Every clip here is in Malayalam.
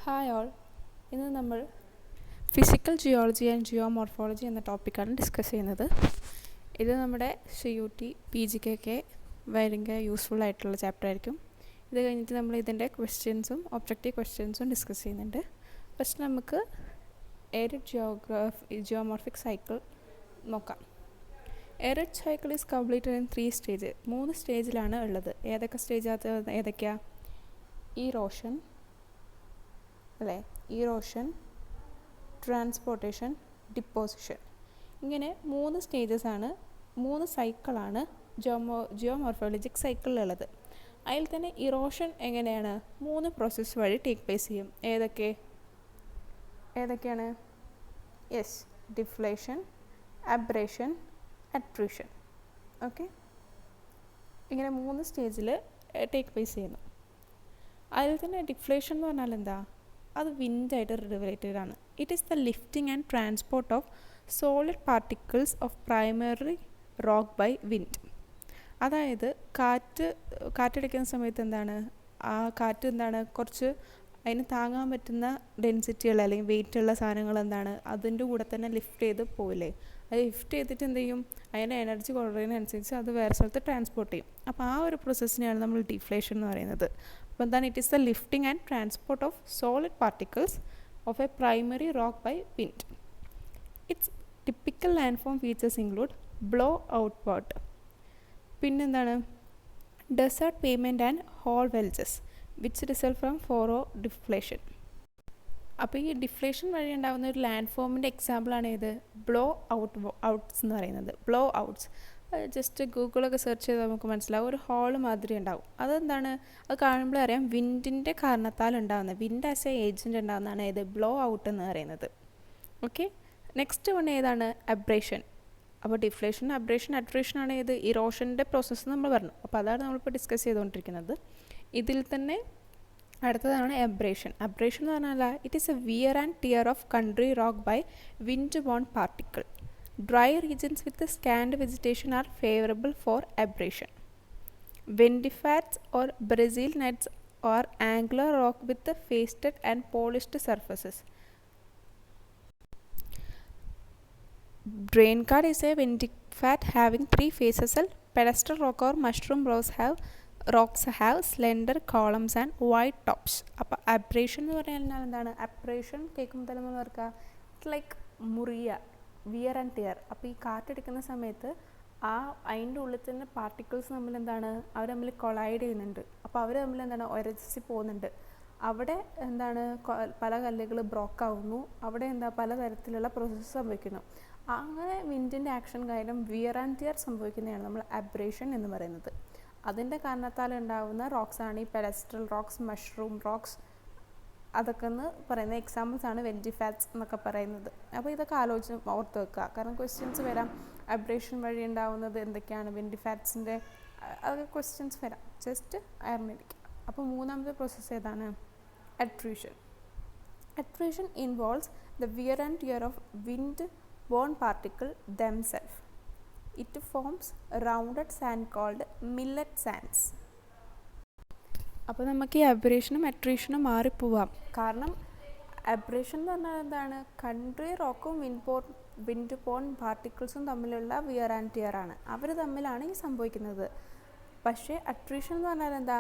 ഹായ് ഓൾ, ഇന്ന് നമ്മൾ ഫിസിക്കൽ ജിയോളജി ആൻഡ് ജിയോമോർഫോളജി എന്ന ടോപ്പിക്കാണ് ഡിസ്കസ് ചെയ്യുന്നത്. ഇത് നമ്മുടെ CUT PGക്കൊക്കെ ഭയങ്കര യൂസ്ഫുൾ ആയിട്ടുള്ള ചാപ്റ്റർ ആയിരിക്കും. ഇത് കഴിഞ്ഞിട്ട് നമ്മൾ ഇതിൻ്റെ ക്വസ്റ്റ്യൻസും ഒബ്ജക്റ്റീവ് ക്വസ്റ്റ്യൻസും ഡിസ്കസ് ചെയ്യുന്നുണ്ട്. ഫസ്റ്റ് നമുക്ക് ജിയോമോർഫിക് സൈക്കിൾ നോക്കാം. Arid cycle is completed in 3 stage. 3 സ്റ്റേജിലാണ് ഉള്ളത്. ഏതൊക്കെ സ്റ്റേജ് ഏതൊക്കെയാണ്? Erosion erosion, transportation, deposition. ഇങ്ങനെ 3 സ്റ്റേജസാണ്, 3 സൈക്കിളാണ് ജിയോമോർഫോളജിക് സൈക്കിളിലുള്ളത്. അതിൽ തന്നെ ഇറോഷൻ എങ്ങനെയാണ്? 3 പ്രോസസ്സ് വഴി ടേക്ക് പ്ലേസ് ചെയ്യും. ഏതൊക്കെയാണ്? Yes, deflation, abrasion, attrition. Okay, ഇങ്ങനെ 3 സ്റ്റേജിൽ ടേക്ക് പ്ലേസ് ചെയ്യുന്നു. അതിൽ തന്നെ ഡിഫ്ലേഷൻ എന്ന് പറഞ്ഞാൽ എന്താ? അത് വിൻഡായിട്ട് റിലേറ്റഡ് ആണ്. It is the lifting and transport of solid particles of primary rock by wind. അതായത് കാറ്റടിക്കുന്ന സമയത്ത് കുറച്ച് അതിന് താങ്ങാൻ പറ്റുന്ന ഡെൻസിറ്റിയുള്ള അല്ലെങ്കിൽ വെയിറ്റുള്ള സാധനങ്ങൾ അതിൻ്റെ കൂടെ തന്നെ ലിഫ്റ്റ് ചെയ്ത് പോവില്ലേ? അത് ലിഫ്റ്റ് ചെയ്തിട്ട് എന്ത് ചെയ്യും? അതിൻ്റെ എനർജി കുറയുന്നതിനനുസരിച്ച് അത് വേറെ സ്ഥലത്ത് ട്രാൻസ്പോർട്ട് ചെയ്യും. അപ്പോൾ ആ ഒരു പ്രോസസ്സിനെയാണ് നമ്മൾ ഡിഫ്ലേഷൻ എന്ന് പറയുന്നത്. അപ്പോൾ എന്താണ്? It is the lifting and transport of solid particles of a primary rock by wind. Its typical land form features include blow out what, പിന്നെന്താണ്? Desert pavement and hole wedges which result from for deflation. അപ്പോൾ ഈ ഡിഫ്ലേഷൻ വഴി ഉണ്ടാകുന്ന ഒരു ലാൻഡ് ഫോമിൻ്റെ എക്സാമ്പിളാണ് ഏത്? ബ്ലോ ഔട്ട്സ് എന്ന് പറയുന്നത്. ബ്ലോ ഔട്ട്സ് ജസ്റ്റ് ഗൂഗിളൊക്കെ സെർച്ച് ചെയ്ത് നമുക്ക് മനസ്സിലാവും. ഒരു ഹോൾ മാതിരി ഉണ്ടാവും. അതെന്താണ്? അത് കാണുമ്പോൾ അറിയാം വിൻഡിൻ്റെ കാരണത്താൽ ഉണ്ടാകുന്നത്, വിൻഡ് ആസ് എ ഏജൻറ്റ് ഉണ്ടാകുന്നതാണ് ഏത്? ബ്ലോ ഔട്ട് എന്ന് പറയുന്നത്. ഓക്കെ, നെക്സ്റ്റ് വൺ ഏതാണ്? അബ്രേഷൻ. അപ്പോൾ ഡിഫ്ലേഷൻ, അബ്രേഷൻ, അട്രീഷനാണ് ഏത്? ഇറോഷൻ്റെ പ്രോസസ്സ് നമ്മൾ പറഞ്ഞു. അപ്പോൾ അതാണ് നമ്മളിപ്പോൾ ഡിസ്കസ് ചെയ്തുകൊണ്ടിരിക്കുന്നത്. ഇതിൽ തന്നെ അടുത്തതാണ് അബ്രേഷൻ. അബ്രേഷൻ എന്ന് പറഞ്ഞാൽ it is a wear and tear of country rock by wind borne particle. Dry regions with scant vegetation are favorable for abrasion. Vendifats or Brazil nuts or angular rock with the faced and polished surfaces. Drain card is a vendifat having 3 faces. Pedestal rock or mushroom rocks have slender columns and wide tops. അപ്പോൾ abrasion എന്ന് പറഞ്ഞാൽ എന്താണ്? abrasion കേൾക്കുമ്പോൾ തന്നെ നമ്മൾ ഓർക്കുക ഇറ്റ്സ് ലൈക്ക് മുറിയ, വിയർ ആൻഡ് ടിയർ. അപ്പോൾ ഈ കാറ്റടിക്കുന്ന സമയത്ത് അതിൻ്റെ ഉള്ളിൽ തന്നെ പാർട്ടിക്കിൾസ് തമ്മിൽ അവർ തമ്മിൽ കൊളൈഡ് ചെയ്യുന്നുണ്ട്. അപ്പോൾ അവർ തമ്മിൽ ഉരസി പോകുന്നുണ്ട്. അവിടെ പല കല്ലുകൾ ബ്രോക്ക് ആവുന്നു. അവിടെ പലതരത്തിലുള്ള പ്രോസസ്സ് സംഭവിക്കുന്നു. അങ്ങനെ വിൻഡിൻ്റെ ആക്ഷൻ കാരണം വിയർ ആൻഡ് ടിയർ സംഭവിക്കുന്നതാണ് നമ്മൾ അബ്രേഷൻ എന്ന് പറയുന്നത്. അതിൻ്റെ കാരണത്താൽ ഉണ്ടാകുന്ന റോക്സാണ് ഈ പെഡസ്ട്രൽ റോക്സ്, മഷ്റൂം റോക്സ്, അതൊക്കെ എന്ന് പറയുന്ന എക്സാമ്പിൾസാണ് വെൻഡിഫാറ്റ്സ് എന്നൊക്കെ പറയുന്നത്. അപ്പോൾ ഇതൊക്കെ ഓർത്ത് വെക്കുക, കാരണം ക്വസ്റ്റ്യൻസ് വരാം. അബ്രേഷൻ വഴി ഉണ്ടാവുന്നത് എന്തൊക്കെയാണ്? വെൻഡിഫാറ്റ്സിൻ്റെ അതൊക്കെ ക്വസ്റ്റ്യൻസ് വരാം. ജസ്റ്റ് അറിഞ്ഞിരിക്കുക. അപ്പോൾ മൂന്നാമത്തെ പ്രോസസ്സ് ഏതാണ്? Attrition. Attrition involves the wear and tear of wind borne particle themselves. It forms rounded sand called millet sands. അപ്പോൾ നമുക്ക് ഈ അബ്രേഷനും അട്രീഷനും മാറിപ്പോവാം. കാരണം അബ്രേഷൻ എന്ന് പറഞ്ഞാൽ എന്താണ്? കൺട്രി റോക്കും വിൻഡ് ബോൺ പാർട്ടിക്കിൾസും തമ്മിലുള്ള വിയർ ആൻഡ് ടിയർ ആണ്. അവർ തമ്മിലാണ് ഈ സംഭവിക്കുന്നത്. പക്ഷേ അട്രീഷൻ എന്ന് പറഞ്ഞാൽ എന്താ?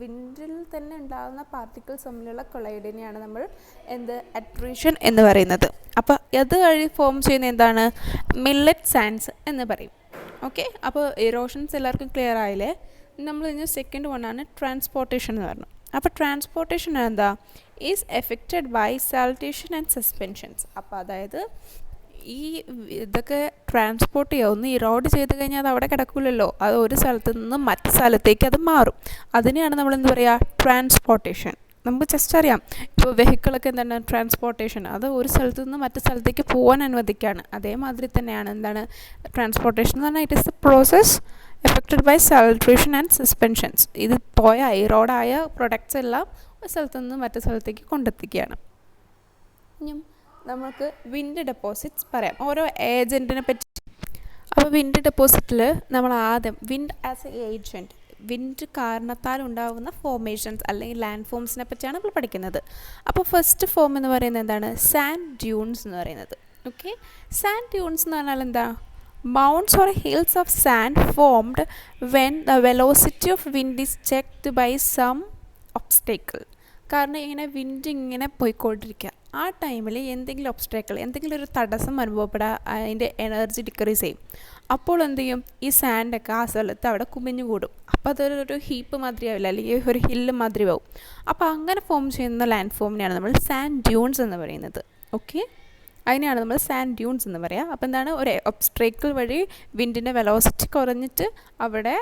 വിൻഡിൽ തന്നെ ഉണ്ടാകുന്ന പാർട്ടിക്കിൾസ് തമ്മിലുള്ള കൊളൈഡിനെയാണ് നമ്മൾ അട്രീഷൻ എന്ന് പറയുന്നത്. അപ്പോൾ അത് വഴി ഫോം ചെയ്യുന്ന എന്താണ്? മില്ലറ്റ് സാൻഡ്സ് എന്ന് പറയും. ഓക്കെ, അപ്പോൾ ഇറോഷൻസ് എല്ലാവർക്കും ക്ലിയർ ആയില്ലേ? നമ്മൾ ഇനി സെക്കൻഡ് വണ്ണാണ് ട്രാൻസ്പോർട്ടേഷൻ എന്ന് പറഞ്ഞു. അപ്പോൾ ട്രാൻസ്പോർട്ടേഷൻ എന്താ? Is affected by saltation and suspensions. അപ്പോൾ അതായത് ഇതൊക്കെ ട്രാൻസ്പോർട്ട് ചെയ്യുക, ഒന്ന് ഇറോഡ് ചെയ്ത് കഴിഞ്ഞാൽ അത് അവിടെ കിടക്കില്ലല്ലോ, അത് ഒരു സ്ഥലത്ത് നിന്ന് മറ്റു സ്ഥലത്തേക്ക് അത് മാറും. അതിനെയാണ് നമ്മൾ ട്രാൻസ്പോർട്ടേഷൻ. നമുക്ക് ജസ്റ്റ് അറിയാം, ഇപ്പോൾ വെഹിക്കിളൊക്കെ ട്രാൻസ്പോർട്ടേഷൻ, അത് ഒരു സ്ഥലത്ത് നിന്ന് മറ്റു സ്ഥലത്തേക്ക് പോകാൻ അനുവദിക്കുകയാണ്. അതേമാതിരി തന്നെയാണ് ട്രാൻസ്പോർട്ടേഷൻ എന്ന് പറഞ്ഞാൽ it is the process affected by saltation and suspensions. ഇത് ഇറോഡായ പ്രൊഡക്ട്സ് എല്ലാം ഒരു സ്ഥലത്ത് നിന്ന് മറ്റു സ്ഥലത്തേക്ക് കൊണ്ടെത്തിക്കുകയാണ്. ഇനിയും നമുക്ക് വിൻഡ് ഡെപ്പോസിറ്റ്സ് പറയാം, ഓരോ ഏജൻറ്റിനെ പറ്റി. അപ്പോൾ വിൻഡ് ഡെപ്പോസിറ്റിൽ നമ്മൾ ആദ്യം wind as A agent, wind കാരണത്താൽ ഉണ്ടാകുന്ന ഫോർമേഷൻസ് അല്ലെങ്കിൽ ലാൻഡ് ഫോംസിനെ പറ്റിയാണ് നമ്മൾ പഠിക്കുന്നത്. അപ്പോൾ ഫസ്റ്റ് ഫോം എന്ന് പറയുന്നത് എന്താണ്? സാൻഡ് ഡ്യൂൺസ് എന്ന് പറയുന്നത്. ഓക്കെ, സാൻഡ് ഡ്യൂൺസ് എന്ന് പറഞ്ഞാൽ എന്താ? Mounds or hills of sand formed when the velocity of wind is checked by some obstacle. കാരണം ഇങ്ങനെ വിൻഡ് ഇങ്ങനെ പോയിക്കൊണ്ടിരിക്കുക, ആ ടൈമിൽ എന്തെങ്കിലും ഒബ്സ്റ്റാക്കിൾ, എന്തെങ്കിലും ഒരു തടസ്സം അനുഭവപ്പെടാൻ അതിൻ്റെ എനർജി ഡിക്രീസ് ചെയ്യും. അപ്പോൾ എന്ത് ചെയ്യും? ഈ സാൻഡൊക്കെ ആ സ്ഥലത്ത് അവിടെ കുമിഞ്ഞു കൂടും. അപ്പോൾ അതൊരു ഹീപ്പ് മാതിരി ആവില്ല, അല്ലെങ്കിൽ ഒരു ഹില്ല് മാതിരി ആവും. അപ്പോൾ അങ്ങനെ ഫോം ചെയ്യുന്ന ലാൻഡ് ഫോമിനെയാണ് നമ്മൾ സാൻഡ് ഡ്യൂൺസ് എന്ന് പറയുന്നത്. ഓക്കെ, അതിനെയാണ് നമ്മൾ സാൻഡ് ഡ്യൂൺസ് എന്ന് പറയുക. അപ്പോൾ എന്താണ്? ഒരു ഒബ്സ്ട്രേക്കിൾ വഴി വിൻഡിൻ്റെ വെലോസിറ്റി കുറഞ്ഞിട്ട് അവിടെ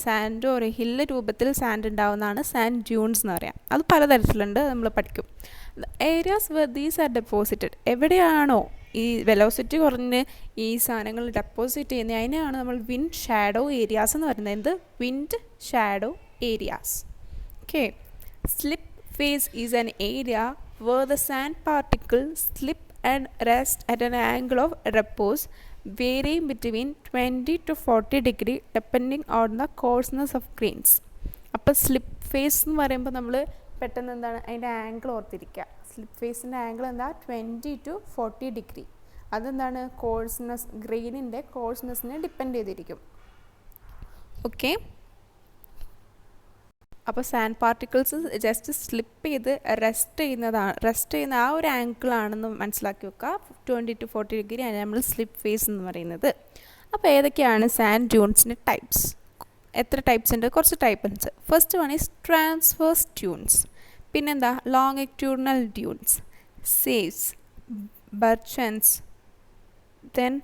സാൻഡ് ഒരു ഹില്ല് രൂപത്തിൽ സാൻഡ് ഉണ്ടാവുന്നതാണ് സാൻഡ് ഡ്യൂൺസ് എന്ന് പറയാം. അത് പലതരത്തിലുണ്ട്, നമ്മൾ പഠിക്കും. Areas where these are deposited, എവിടെയാണോ ഈ വെലോസിറ്റി കുറഞ്ഞ് ഈ സാധനങ്ങൾ ഡെപ്പോസിറ്റ് ചെയ്യുന്നത്, അതിനെയാണ് നമ്മൾ വിൻഡ് ഷാഡോ ഏരിയാസ് എന്ന് പറയുന്നത്. എന്ത്? Wind shadow areas. Okay, slip face is an area where the sand particles slip and rest at an angle of repose varying between 20 to 40 degree depending on the coarseness of grains. അപ്പോൾ സ്ലിപ്പ് ഫേസ് എന്ന് പറയുമ്പോൾ നമ്മൾ പെട്ടെന്ന് എന്താണ് അതിൻ്റെ ആംഗിൾ ഓർത്തിരിക്കുക. സ്ലിപ്പ് ഫേസിൻ്റെ ആംഗിൾ എന്താ? 20 to 40 ഡിഗ്രി. അതെന്താണ്? കോഴ്സ്നെസ്, ഗ്രെയിനിൻ്റെ കോഴ്സ്നെസ്സിനെ ഡിപ്പെൻഡ് ചെയ്തിരിക്കും. ഓക്കെ, അപ്പോൾ സാൻഡ് പാർട്ടിക്കിൾസ് ജസ്റ്റ് സ്ലിപ്പ് ചെയ്ത് റെസ്റ്റ് ചെയ്യുന്ന ആ ഒരു ആംഗിളാണെന്ന് മനസ്സിലാക്കി വെക്കുക. 20 to 40 ഡിഗ്രി ആണ് നമ്മൾ സ്ലിപ്പ് ഫേസ് എന്ന് പറയുന്നത്. അപ്പോൾ ഏതൊക്കെയാണ് സാൻഡ് ഡ്യൂൺസിൻ്റെ ടൈപ്സ്? എത്ര ടൈപ്സ് ഉണ്ട്? കുറച്ച് ടൈപ്പ് ഉണ്ട്. First one is transverse dunes, പിന്നെന്താ? ലോങ്ങിറ്റ്യൂഡിനൽ ഡ്യൂൺസ്, സേവ്സ്, barchans, then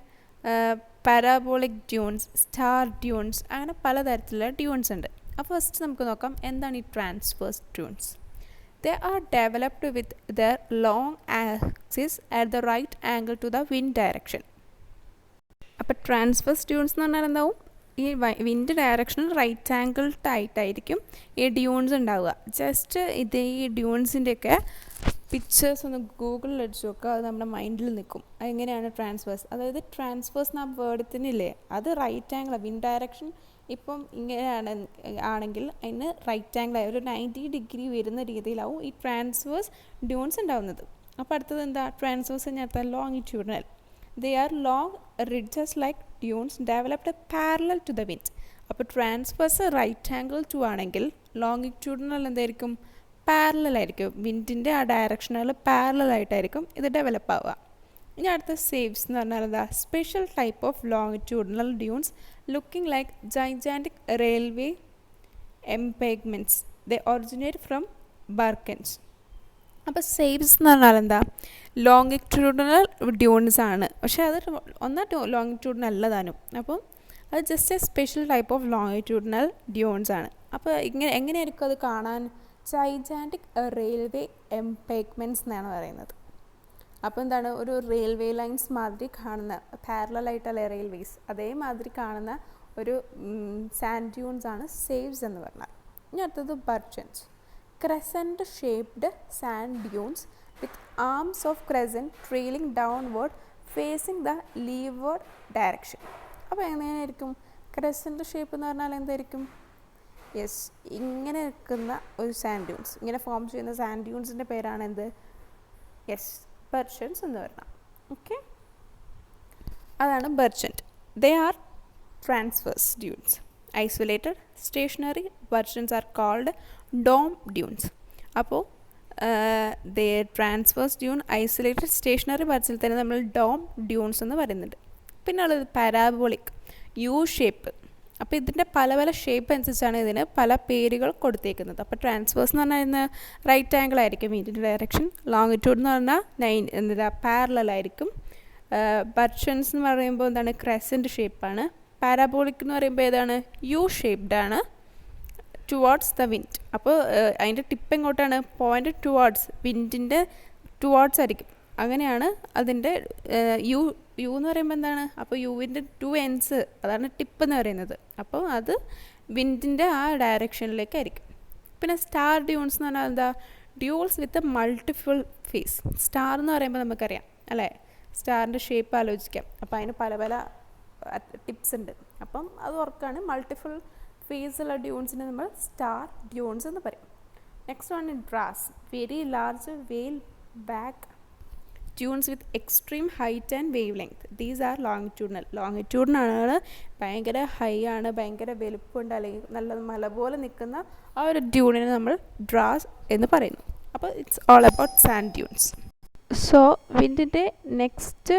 parabolic dunes, star dunes, അങ്ങനെ പലതരത്തിലുള്ള ഡ്യൂൺസ് ഉണ്ട്. അപ്പോൾ ഫസ്റ്റ് നമുക്ക് നോക്കാം എന്താണ് ഈ transverse dunes. They are developed with their long axis at the right angle to the wind direction. അപ്പോൾ ട്രാൻസ്വേഴ്സ് ഡ്യൂൺസ് എന്ന് പറഞ്ഞാൽ എന്താവും? ഈ വിൻഡ് ഡയറക്ഷനിൽ റൈറ്റ് ആംഗിൾഡ് ആയിട്ടായിരിക്കും ഈ ഡ്യൂൺസ് ഉണ്ടാവുക. ജസ്റ്റ് ഇത് ഈ ഡ്യൂൺസിൻ്റെയൊക്കെ പിക്ചേഴ്സ് ഒന്ന് ഗൂഗിളിൽ അടിച്ച് നോക്കുക, അത് നമ്മുടെ മൈൻഡിൽ നിൽക്കും. അതെങ്ങനെയാണ് ട്രാൻസ്വേഴ്സ്? അതായത് ട്രാൻസ്വേഴ്സ് എന്ന വേർഡത്തിനില്ലേ, അത് റൈറ്റ് ആംഗിളാണ്. വിൻഡ് ഡയറക്ഷൻ ഇപ്പം ഇങ്ങനെയാണ് ആണെങ്കിൽ അതിന് റൈറ്റ് ആംഗിൾ ഒരു 90 ഡിഗ്രി വരുന്ന രീതിയിലാവും ഈ ട്രാൻസ്വേഴ്സ് ഡ്യൂൺസ് ഉണ്ടാവുന്നത്. അപ്പോൾ അടുത്തത് എന്താ? ട്രാൻസ്വേഴ്സ് കഴിഞ്ഞാൽ longitudinal. They are long ridges like dunes developed parallel to the wind. അപ്പോൾ ട്രാൻസ്വേഴ്സ് റൈറ്റ് ആംഗിൾ ടു ആണെങ്കിൽ ലോങ്ങിറ്റ്യൂഡിനൽ എന്തായിരിക്കും? പാരലലായിരിക്കും. വിൻഡിൻ്റെ ആ ഡയറക്ഷനുകൾ പാരലലായിട്ടായിരിക്കും ഇത് ഡെവലപ്പ് ആവുക. ഇനി അടുത്ത സേവ്സ് എന്ന് പറഞ്ഞാൽ എന്താ? Special type of longitudinal dunes looking like gigantic railway embankments. They originate from barchans. അപ്പോൾ സേവ്സ് എന്ന് പറഞ്ഞാൽ എന്താ? ലോങ്ങിറ്റ്യൂഡിനൽ ഡ്യൂൺസ് ആണ്, പക്ഷേ അത് ലോങ്ങിറ്റ്യൂഡിനൽ അല്ലതാനും. അപ്പം അത് just A special type of longitudinal dunes ആണ്. അപ്പോൾ എങ്ങനെയായിരിക്കും അത് കാണാൻ? ജൈജാൻറ്റിക് റെയിൽവേ എംപേഗ്മെൻറ്റ്സ് എന്നാണ് പറയുന്നത്. അപ്പോൾ എന്താണ്? ഒരു റെയിൽവേ ലൈൻസ് മാതിരി കാണുന്ന, പാരലലായിട്ടല്ലേ റെയിൽവേസ്, അതേമാതിരി കാണുന്ന ഒരു സാൻഡ് ഡ്യൂൺസ് ആണ് സേവ്സ് എന്ന് പറഞ്ഞാൽ. ഇനി അടുത്തത് barchans, crescent shaped sand dunes with arms of crescent trailing downward facing the leeward direction. അപ്പോൾ എങ്ങനെയായിരിക്കും? ക്രെസൻറ്റ് ഷേപ്പ് എന്ന് പറഞ്ഞാൽ എന്തായിരിക്കും? യെസ്, ഇങ്ങനെ നിൽക്കുന്ന ഒരു സാൻഡ് ഡ്യൂൺസ്, ഇങ്ങനെ ഫോം ചെയ്യുന്ന സാൻഡ് ഡ്യൂൺസിൻ്റെ പേരാണ് എന്ത്? യെസ്, ബർച്ചൻസ് എന്ന് പറഞ്ഞാൽ. ഓക്കെ, അതാണ് barchan. They are transverse dunes. Isolated stationary barchans are called dome dunes. അപ്പോൾ they transverse dune, isolated stationary ബർച്ചിൽ തന്നെ നമ്മൾ ഡോം ഡ്യൂൺസ് എന്ന് പറയുന്നുണ്ട്. പിന്നെ ഉള്ളത് പാരാബോളിക്, യു ഷേപ്പ്. അപ്പോൾ ഇതിൻ്റെ പല പല ഷേപ്പ് അനുസരിച്ചാണ് ഇതിന് പല പേരുകൾ കൊടുത്തേക്കുന്നത്. അപ്പോൾ ട്രാൻസ്വേഴ്സ് എന്ന് പറഞ്ഞാൽ റൈറ്റ് ആംഗിൾ ആയിരിക്കും ഇതിൻ്റെ ഡയറക്ഷൻ. ലോങ്ങിറ്റ്യൂഡ് എന്ന് പറഞ്ഞാൽ പാരലൽ. ബർച്ചൻസ് എന്ന് പറയുമ്പോൾ എന്താണ്? ക്രെസൻറ്റ് ഷേപ്പാണ്. പാരാബോളിക് എന്ന് പറയുമ്പോൾ ഏതാണ്? യു ഷേപ്ഡ് ആണ്, ടുവാർഡ്സ് ദ വിൻഡ്. അപ്പോൾ അതിൻ്റെ ടിപ്പ് എങ്ങോട്ടാണ്? പോയിൻ്റ് ടുവാർഡ്സ് വിൻഡിൻ്റെ ടുവാർഡ്സ് ആയിരിക്കും. അങ്ങനെയാണ് അതിൻ്റെ യു എന്ന് പറയുമ്പോൾ എന്താണ്? അപ്പോൾ യുവിൻ്റെ 2 എൻഡ്സ്, അതാണ് ടിപ്പ് എന്ന് പറയുന്നത്. അപ്പോൾ അത് വിൻഡിൻ്റെ ആ ഡയറക്ഷനിലേക്കായിരിക്കും. പിന്നെ സ്റ്റാർ ഡ്യൂൺസ് എന്ന് പറഞ്ഞാൽ എന്താ? ഡ്യൂൾസ് വിത്ത് മൾട്ടിപ്പിൾ ഫേസ്. സ്റ്റാർ എന്ന് പറയുമ്പോൾ നമുക്കറിയാം അല്ലേ, സ്റ്റാറിൻ്റെ ഷേപ്പ് ആലോചിക്കാം. അപ്പോൾ അതിന് പല പല ടിപ്സ് ഉണ്ട്. അപ്പം അത് ഓർക്കാണ് മൾട്ടിപ്പിൾ ഫേസുള്ള ഡ്യൂൺസിനെ നമ്മൾ സ്റ്റാർ ഡ്യൂൺസ് എന്ന് പറയും. Next one drawers, very large വെയിൽ back dunes with extreme height and wavelength. These are longitudinal. Longitudinal ഭയങ്കര ഹൈ ആണ്, ഭയങ്കര വലുപ്പമുണ്ട്, അല്ലെങ്കിൽ നല്ല മല പോലെ നിൽക്കുന്ന ആ ഒരു ഡ്യൂണിനെ നമ്മൾ ഡ്രാസ് എന്ന് പറയുന്നു. അപ്പോൾ its all about sand dunes. So വിൻഡിൻ്റെ നെക്സ്റ്റ്